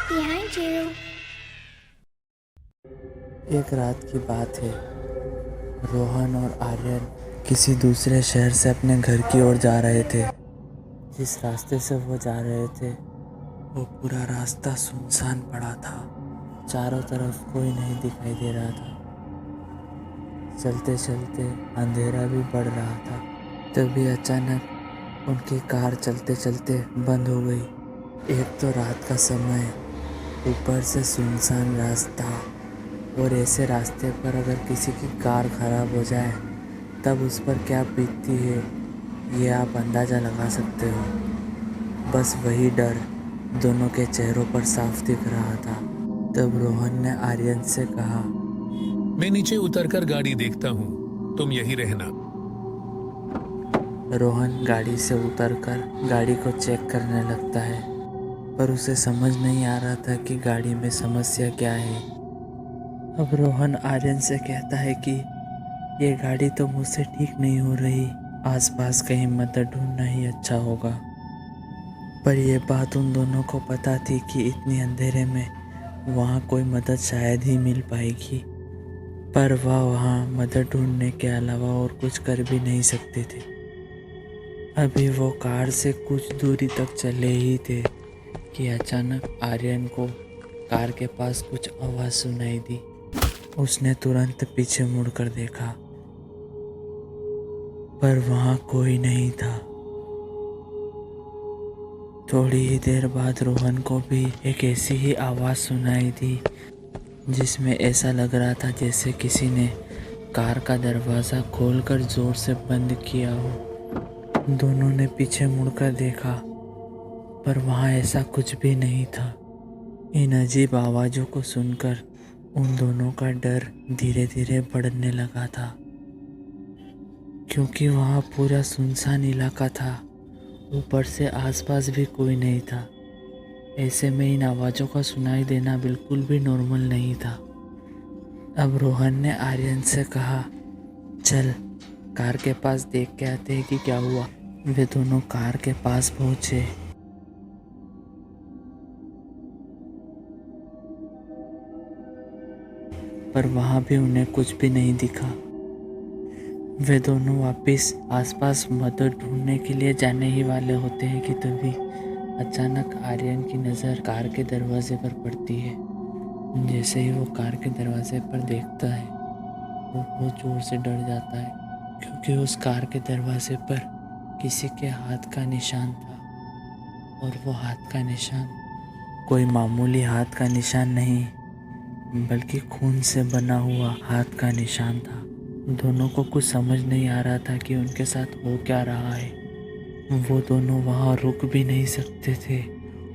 behind you. एक रात की बात है। रोहन और आर्यन किसी दूसरे शहर से अपने घर की ओर जा रहे थे। जिस रास्ते से वो जा रहे थे वो पूरा रास्ता सुनसान पड़ा था। चारों तरफ कोई नहीं दिखाई दे रहा था। चलते चलते अंधेरा भी बढ़ रहा था। तभी अचानक उनकी कार चलते चलते बंद हो गई। एक तो रात का समय, ऊपर से सुनसान रास्ता, और ऐसे रास्ते पर अगर किसी की कार खराब हो जाए तब उस पर क्या बीतती है ये आप अंदाज़ा लगा सकते हो। बस वही डर दोनों के चेहरों पर साफ दिख रहा था। तब रोहन ने आर्यन से कहा, मैं नीचे उतरकर गाड़ी देखता हूँ, तुम यही रहना। रोहन गाड़ी से उतरकर गाड़ी को चेक करने लगता है, पर उसे समझ नहीं आ रहा था कि गाड़ी में समस्या क्या है। अब रोहन आर्यन से कहता है कि ये गाड़ी तो मुझसे ठीक नहीं हो रही, आसपास कहीं मदद ढूंढना ही अच्छा होगा। पर यह बात उन दोनों को पता थी कि इतनी अंधेरे में वहाँ कोई मदद शायद ही मिल पाएगी। पर वह वहाँ मदद ढूंढने के अलावा और कुछ कर भी नहीं सकते थे। अभी वो कार से कुछ दूरी तक चले ही थे कि अचानक आर्यन को कार के पास कुछ आवाज़ सुनाई दी। उसने तुरंत पीछे मुड़कर देखा, पर वहाँ कोई नहीं था। थोड़ी ही देर बाद रोहन को भी एक ऐसी ही आवाज़ सुनाई दी जिसमें ऐसा लग रहा था जैसे किसी ने कार का दरवाज़ा खोलकर ज़ोर से बंद किया हो। दोनों ने पीछे मुड़कर देखा, पर वहाँ ऐसा कुछ भी नहीं था। इन अजीब आवाज़ों को सुनकर उन दोनों का डर धीरे धीरे बढ़ने लगा था, क्योंकि वहाँ पूरा सुनसान इलाका था। ऊपर से आसपास भी कोई नहीं था। ऐसे में इन आवाज़ों का सुनाई देना बिल्कुल भी नॉर्मल नहीं था। अब रोहन ने आर्यन से कहा, चल कार के पास देख के आते हैं कि क्या हुआ। वे दोनों कार के पास पहुँचे, पर वहाँ भी उन्हें कुछ भी नहीं दिखा। वे दोनों वापस आसपास मदद ढूंढने के लिए जाने ही वाले होते हैं कि तभी अचानक आर्यन की नज़र कार के दरवाजे पर पड़ती है। जैसे ही वो कार के दरवाजे पर देखता है वो बहुत ज़ोर से डर जाता है, क्योंकि उस कार के दरवाजे पर किसी के हाथ का निशान था। और वो हाथ का निशान कोई मामूली हाथ का निशान नहीं, बल्कि खून से बना हुआ हाथ का निशान था। दोनों को कुछ समझ नहीं आ रहा था कि उनके साथ हो क्या रहा है। वो दोनों वहाँ रुक भी नहीं सकते थे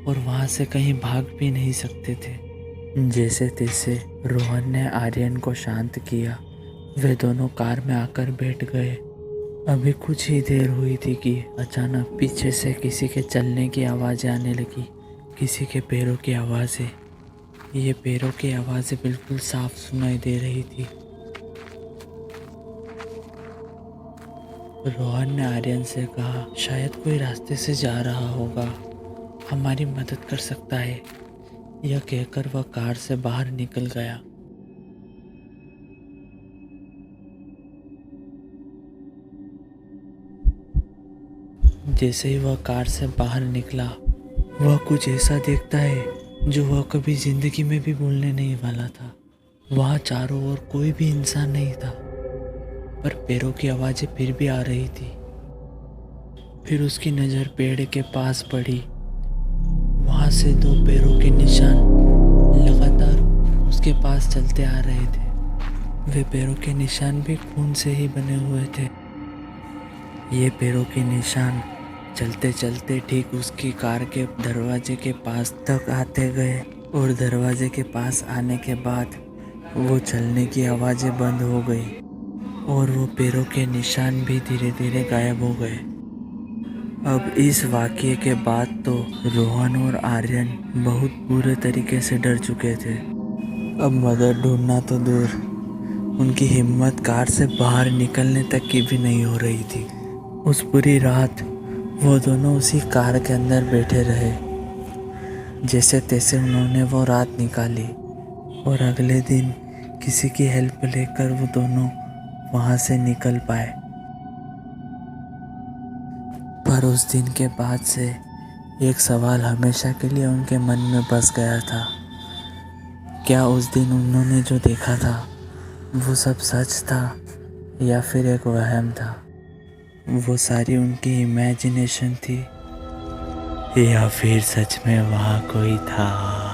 और वहाँ से कहीं भाग भी नहीं सकते थे। जैसे तैसे रोहन ने आर्यन को शांत किया। वे दोनों कार में आकर बैठ गए। अभी कुछ ही देर हुई थी कि अचानक पीछे से किसी के चलने की आवाज़ें आने लगी, किसी के पैरों की आवाज़ें। ये पैरों की आवाज़ें बिल्कुल साफ सुनाई दे रही थी। रोहन ने आर्यन से कहा, शायद कोई रास्ते से जा रहा होगा, हमारी मदद कर सकता है। यह कहकर वह कार से बाहर निकल गया। जैसे ही वह कार से बाहर निकला, वह कुछ ऐसा देखता है जो वह कभी जिंदगी में भी भूलने नहीं वाला था। वहाँ चारों ओर कोई भी इंसान नहीं था, पर पैरों की आवाज़ें फिर भी आ रही थी। फिर उसकी नज़र पेड़ के पास पड़ी। वहाँ से दो पैरों के निशान लगातार उसके पास चलते आ रहे थे। वे पैरों के निशान भी खून से ही बने हुए थे। ये पैरों के निशान चलते चलते ठीक उसकी कार के दरवाजे के पास तक आते गए, और दरवाजे के पास आने के बाद वो चलने की आवाज़ें बंद हो गई और वो पैरों के निशान भी धीरे धीरे गायब हो गए। अब इस वाक़ये के बाद तो रोहन और आर्यन बहुत बुरे तरीके से डर चुके थे। अब मदद ढूंढना तो दूर, उनकी हिम्मत कार से बाहर निकलने तक की भी नहीं हो रही थी। उस पूरी रात वो दोनों उसी कार के अंदर बैठे रहे। जैसे तैसे उन्होंने वो रात निकाली और अगले दिन किसी की हेल्प लेकर वो दोनों वहाँ से निकल पाए। पर उस दिन के बाद से एक सवाल हमेशा के लिए उनके मन में बस गया था। क्या उस दिन उन्होंने जो देखा था वो सब सच था या फिर एक वहम था? वो सारी उनकी इमेजिनेशन थी या फिर सच में वहाँ कोई था?